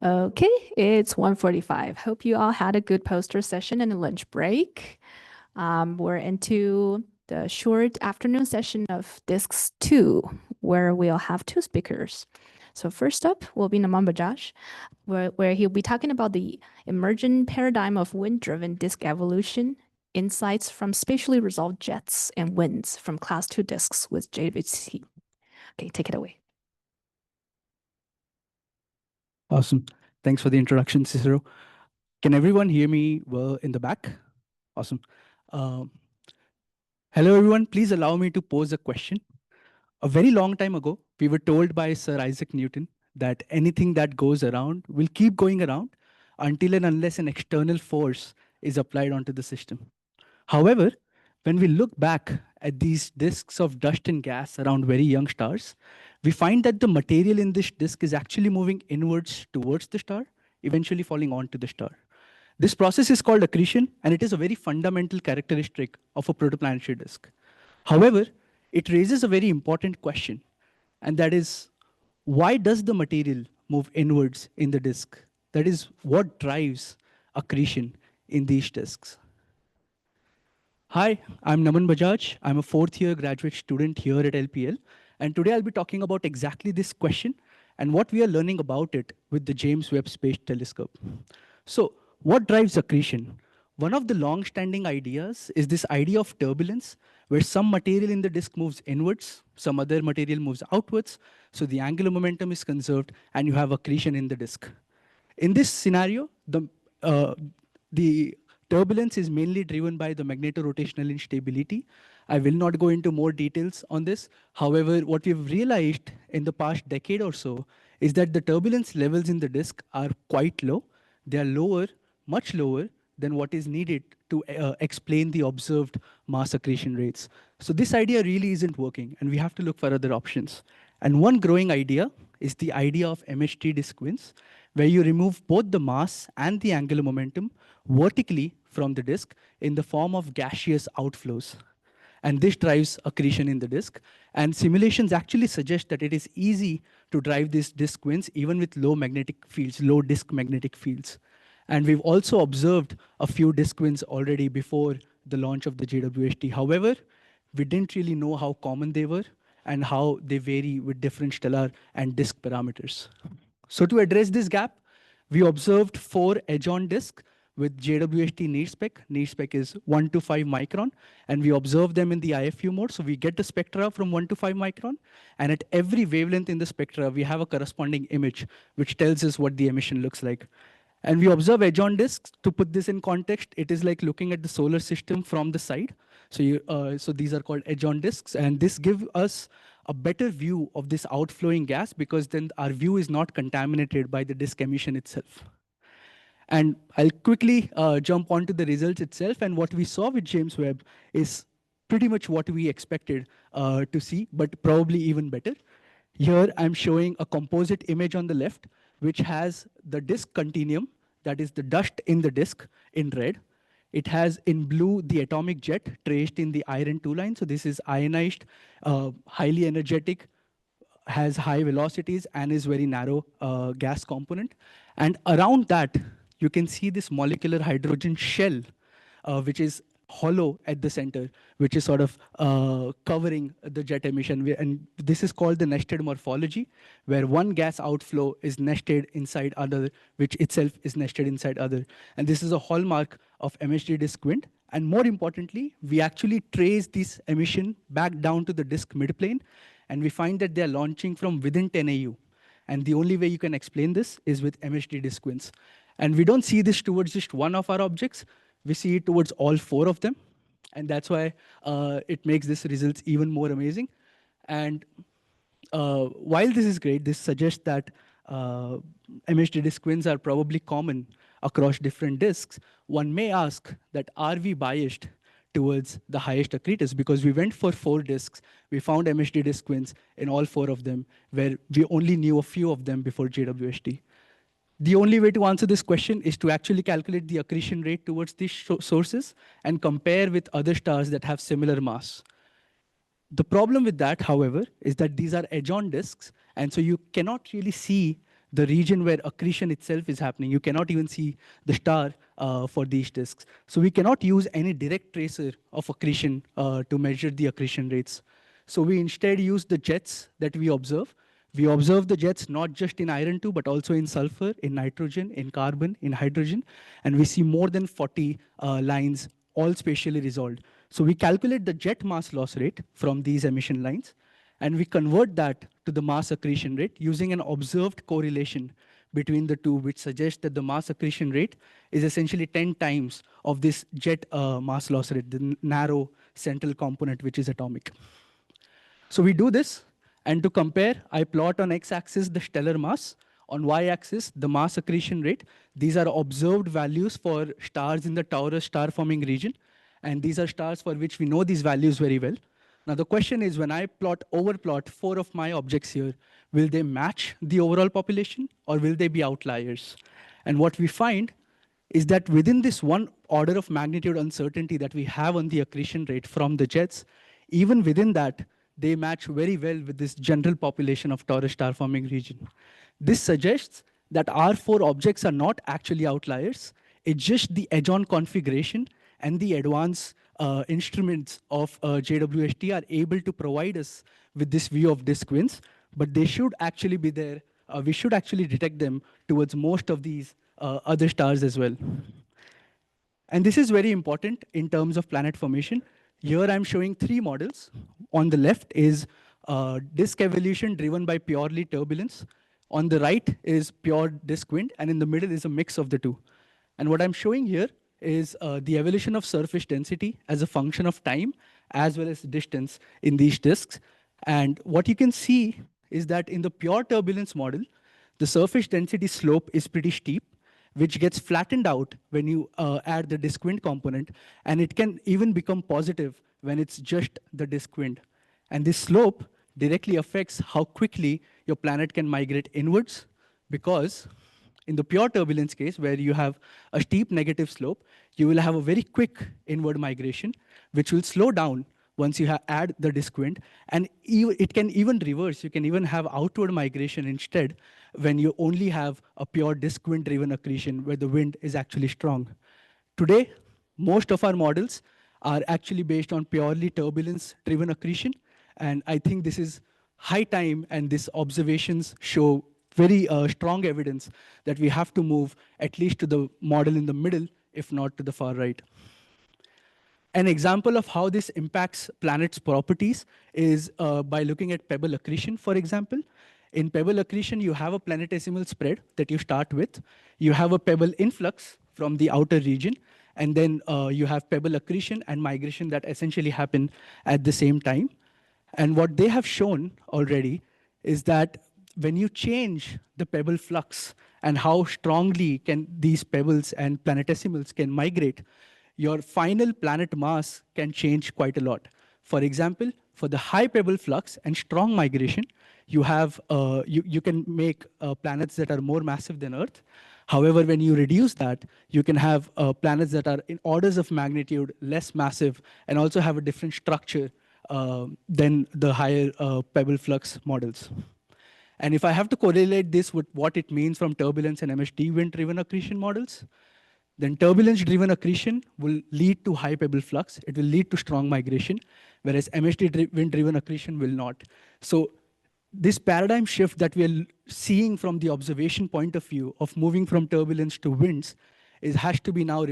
Okay, it's 1:45. Hope you all had a good poster session and a lunch break. We're into the short afternoon session of Discs 2, where we'll have two speakers. So first up will be Naman Bajaj, where he'll be talking about the emergent paradigm of wind-driven disk evolution, insights from spatially resolved jets and winds from Class 2 disks with JWT. Okay, take it away. Awesome. Thanks for the introduction, Cicero. Can everyone hear me well in the back? Awesome. Um, Hello, everyone. Please allow me to pose a question. A very long time ago, we were told by Sir Isaac Newton that anything that goes around will keep going around until and unless an external force is applied onto the system. However, when we look back at these disks of dust and gas around very young stars, we find that the material in this disk is actually moving inwards towards the star, eventually falling onto the star. This process is called accretion, and it is a very fundamental characteristic of a protoplanetary disk. However, it raises a very important question, and that is, why does the material move inwards in the disk? That is, what drives accretion in these disks? Hi, I'm Naman Bajaj. I'm a fourth year graduate student here at LPL. And today I'll be talking about exactly this question and what we are learning about it with the James Webb Space Telescope. So, what drives accretion? One of the long-standing ideas is this idea of turbulence, where some material in the disk moves inwards, some other material moves outwards, so the angular momentum is conserved, and you have accretion in the disk. In this scenario, uh, the turbulence is mainly driven by the magnetorotational instability. I will not go into more details on this. However, what we've realized in the past decade or so is that the turbulence levels in the disk are quite low. They are lower, much lower than what is needed to explain the observed mass accretion rates. So this idea really isn't working, and we have to look for other options. And one growing idea is the idea of MHD disk winds, where you remove both the mass and the angular momentum vertically from the disk in the form of gaseous outflows. And this drives accretion in the disk. And simulations actually suggest that it is easy to drive these disk winds even with low magnetic fields, low disk magnetic fields. And we've also observed a few disk winds already before the launch of the JWST. However, we didn't really know how common they were and how they vary with different stellar and disk parameters. So to address this gap, we observed 4 edge-on disks with JWST need spec. Need spec is 1 to 5 micron, and we observe them in the IFU mode. So we get the spectra from 1 to 5 micron, and at every wavelength in the spectra, we have a corresponding image, which tells us what the emission looks like. And we observe edge-on disks. To put this in context, it is like looking at the solar system from the side. So these are called edge-on disks, and this gives us a better view of this outflowing gas because then our view is not contaminated by the disk emission itself. And I'll quickly jump onto the results itself. And what we saw with James Webb is pretty much what we expected to see, but probably even better. Here, I'm showing a composite image on the left, which has the disk continuum, that is the dust in the disk in red. It has in blue the atomic jet traced in the iron 2 line. So this is ionized, highly energetic, has high velocities, and is very narrow gas component. And around that, you can see this molecular hydrogen shell, which is hollow at the center, which is sort of covering the jet emission. And this is called the nested morphology, where one gas outflow is nested inside other, which itself is nested inside other. And this is a hallmark of MHD disk wind. And more importantly, we actually trace this emission back down to the disk midplane, and we find that they're launching from within 10 AU. And the only way you can explain this is with MHD disk winds. And we don't see this towards just one of our objects. We see it towards all 4 of them. And that's why it makes this results even more amazing. And while this is great, this suggests that MHD disk winds are probably common across different disks. One may ask that, are we biased towards the highest accretors? Because we went for 4 disks. We found MHD disk winds in all 4 of them, where we only knew a few of them before JWST. The only way to answer this question is to actually calculate the accretion rate towards these sources and compare with other stars that have similar mass. The problem with that, however, is that these are edge-on disks, and so you cannot really see the region where accretion itself is happening. You cannot even see the star for these disks. So we cannot use any direct tracer of accretion to measure the accretion rates. So we instead use the jets that we observe. We observe the jets not just in iron 2, but also in sulfur, in nitrogen, in carbon, in hydrogen. And we see more than 40 lines, all spatially resolved. So we calculate the jet mass loss rate from these emission lines, and we convert that to the mass accretion rate using an observed correlation between the two, which suggests that the mass accretion rate is essentially 10 times of this jet mass loss rate, the narrow central component, which is atomic. So we do this, and to compare, I plot on x-axis the stellar mass, on y-axis the mass accretion rate. These are observed values for stars in the Taurus star-forming region, and these are stars for which we know these values very well. Now the question is, when I overplot 4 of my objects here, will they match the overall population, or will they be outliers? And what we find is that within this one order of magnitude uncertainty that we have on the accretion rate from the jets, even within that, they match very well with this general population of Taurus star forming region. This suggests that our 4 objects are not actually outliers. It's just the edge-on configuration and the advanced instruments of JWST are able to provide us with this view of disk winds, but they should actually be there. We should actually detect them towards most of these other stars as well. And this is very important in terms of planet formation. Here I'm showing 3 models. On the left is disk evolution driven by purely turbulence. On the right is pure disk wind, and in the middle is a mix of the two. And what I'm showing here is the evolution of surface density as a function of time as well as distance in these disks. And what you can see is that in the pure turbulence model, the surface density slope is pretty steep, which gets flattened out when you add the disk wind component, and it can even become positive when it's just the disk wind. And this slope directly affects how quickly your planet can migrate inwards, because in the pure turbulence case, where you have a steep negative slope, you will have a very quick inward migration, which will slow down once you add the disk wind. And it can even reverse. You can even have outward migration instead when you only have a pure disk wind driven accretion where the wind is actually strong. Today, most of our models are actually based on purely turbulence driven accretion. And I think this is high time, and these observations show very strong evidence that we have to move at least to the model in the middle, if not to the far right. An example of how this impacts planets' properties is by looking at pebble accretion, for example. In pebble accretion, you have a planetesimal spread that you start with. You have a pebble influx from the outer region, and then you have pebble accretion and migration that essentially happen at the same time. And what they have shown already is that when you change the pebble flux and how strongly can these pebbles and planetesimals can migrate, your final planet mass can change quite a lot. For example, for the high pebble flux and strong migration, you can make planets that are more massive than Earth. However, when you reduce that, you can have planets that are in orders of magnitude less massive and also have a different structure than the higher pebble flux models. And if I have to correlate this with what it means from turbulence and MHD wind-driven accretion models, then turbulence-driven accretion will lead to high pebble flux. It will lead to strong migration, whereas MHD wind-driven accretion will not. So this paradigm shift that we are seeing from the observation point of view of moving from turbulence to winds has to be now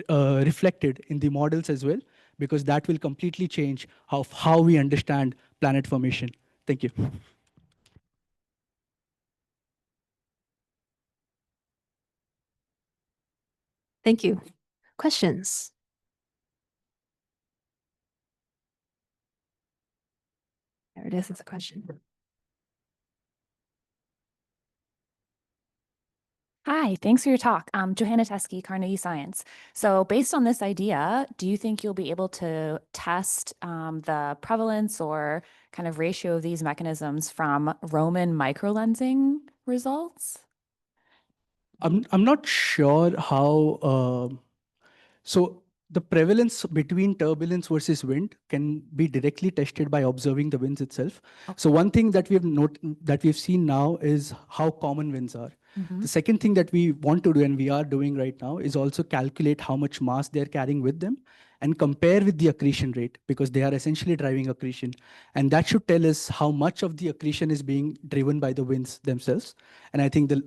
reflected in the models as well, because that will completely change how we understand planet formation. Thank you. Thank you. Questions? There it is. It's a question. Hi, thanks for your talk. Johanna Teskey, Carnegie Science. So based on this idea, do you think you'll be able to test the prevalence or kind of ratio of these mechanisms from Roman microlensing results? I'm not sure how. So the prevalence between turbulence versus wind can be directly tested by observing the winds itself. So one thing that we've seen now is how common winds are. The second thing that we want to do, and we are doing right now, is also calculate how much mass they're carrying with them and compare with the accretion rate, because they are essentially driving accretion. And that should tell us how much of the accretion is being driven by the winds themselves. And I think the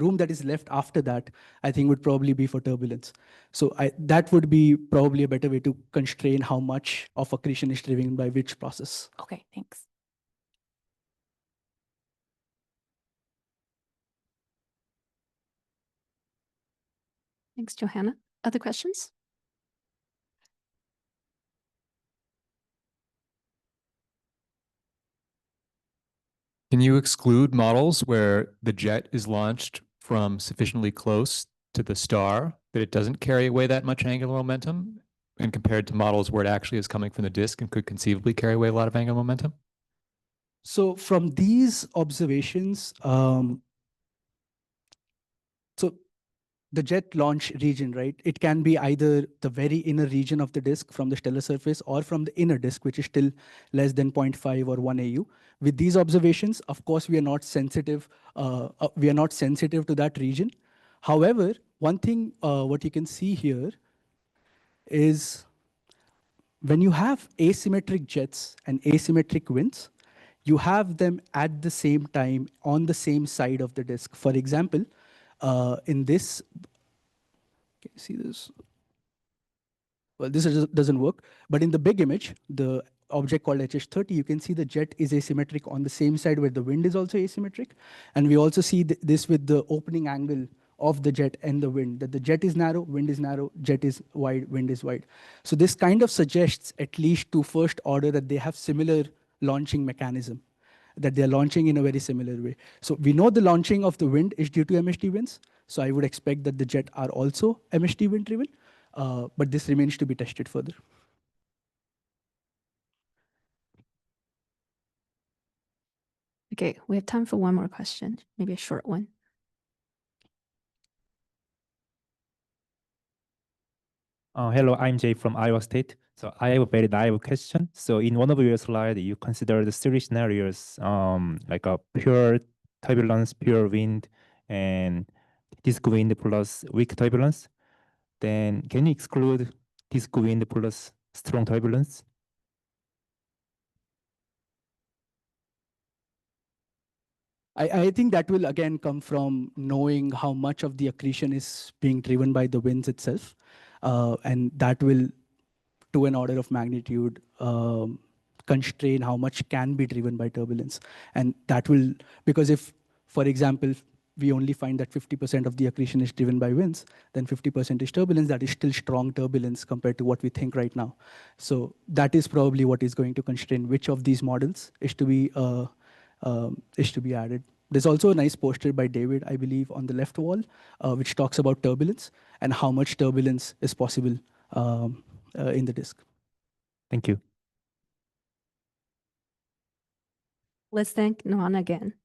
room that is left after that, I think, would probably be for turbulence. So that would be probably a better way to constrain how much of accretion is driven by which process. Okay, thanks. Thanks, Johanna. Other questions? Can you exclude models where the jet is launched from sufficiently close to the star that it doesn't carry away that much angular momentum, and compared to models where it actually is coming from the disk and could conceivably carry away a lot of angular momentum? So from these observations, so the jet launch region, right? It can be either the very inner region of the disk from the stellar surface or from the inner disk, which is still less than 0.5 or 1 AU. With these observations, of course, we are not sensitive. We are not sensitive to that region. However, one thing what you can see here is when you have asymmetric jets and asymmetric winds, you have them at the same time on the same side of the disk. For example, in this, can you see this? Well, this doesn't work, but in the big image, the object called HH30, you can see the jet is asymmetric on the same side where the wind is also asymmetric. And we also see this with the opening angle of the jet and the wind, that the jet is narrow, wind is narrow, jet is wide, wind is wide. So this kind of suggests, at least to first order, that they have similar launching mechanism, that they're launching in a very similar way. So we know the launching of the wind is due to MHD winds. So I would expect that the jet are also MHD wind driven, but this remains to be tested further. Okay, we have time for one more question, maybe a short one. Hello, I'm Jay from Iowa State. So I have a very naive question. So in one of your slides, you consider the three scenarios, like a pure turbulence, pure wind, and disk wind plus weak turbulence. Then can you exclude disk wind plus strong turbulence? I think that will again come from knowing how much of the accretion is being driven by the winds itself. And that will, to an order of magnitude, constrain how much can be driven by turbulence. And that will, because if, for example, we only find that 50% of the accretion is driven by winds, then 50% is turbulence. That is still strong turbulence compared to what we think right now. So that is probably what is going to constrain which of these models is to be added. There's also a nice poster by David, I believe, on the left wall, which talks about turbulence and how much turbulence is possible in the disk. Thank you. Let's thank Nohan again.